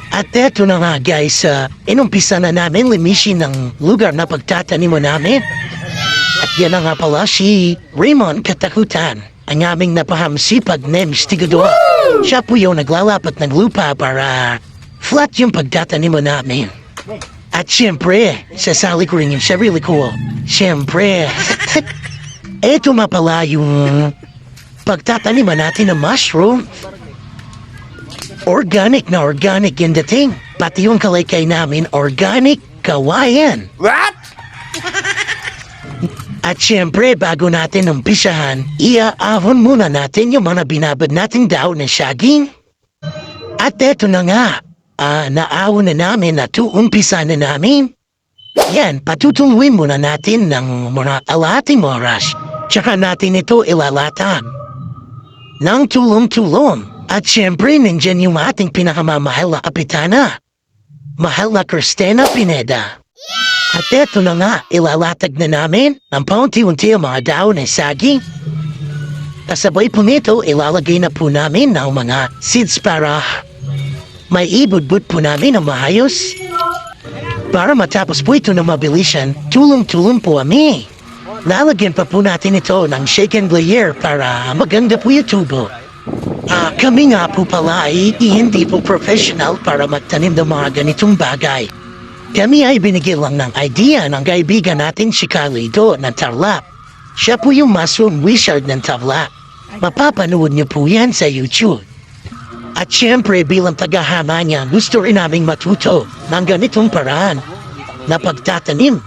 At eto na nga guys, inumpisa na namin limisin ng lugar na pagtataniman namin. At yan na nga pala si Raymond Katakutan, ang aming napahamsipag na investigador. Siya po yung naglalapat ng lupa para flat yung pagtataniman namin. At siyempre, sasali ko rin yung sarili ko. Siyempre, eto nga pala yung pagtataniman natin ng mushroom. Organic na organic yung dating. Pati yung kalaykay namin, organic kawayan. What? At syempre, bago natin umpisahan, iaahon muna natin yung mga binabad nating daon ng saging. At eto na nga, naahon na namin at umpisa na namin. Yan, patutuloy muna natin ng mga alating oras. Tsaka natin ito ilalatag ng tulong-tulong. At syempre, nandyan yung ating pinakamamahal na kapitana. Mahal na Cristina Pineda. At eto na nga, ilalatag na namin ang paunti-unti ang mga daon ng saging. Kasabay po nito, ilalagay na po namin ng mga seeds para may ibudbud po namin ang maayos. Para matapos po ito na mabilisan, tulong-tulong po kami. Lalagyan pa po natin ito ng shake and layer para maganda po yung tubo. Kami nga po pala ay hindi po professional para magtanim ng mga ganitong bagay. Kami ay binigyan lang ng idea ng kaibigan natin si Carlito ng Tarlac. Siya po yung mushroom wizard ng Tarlac. Mapapanood niyo po yan sa YouTube. At syempre bilang tagahama niya, gusto rin naming matuto ng ganitong paraan na pagtatanim.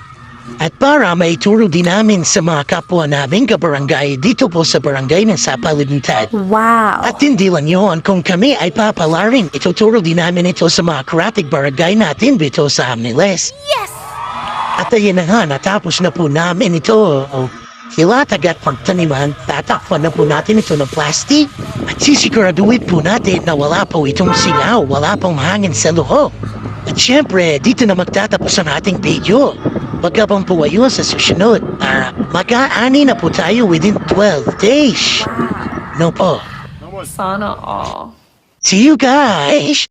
At para maituro din namin sa mga kapwa namin kabarangay dito po sa barangay ng Sapalibutan. Wow! At hindi lang yun, kung kami ay papalarin, ituturo din namin ito sa mga karatig barangay natin dito sa Amniles. Yes! At ayun na nga, natapos na po namin ito. Hilatag at pagtaniman, tatakpan na po natin ito ng plastic at sisiguraduhin po natin na wala po itong singaw, wala pong hangin sa loob. At syempre, dito na magtatapos ang ating video. Magkabang po kayo sa susunod. Mag-aani na po tayo within 12 days. No po. Sana all. See you guys!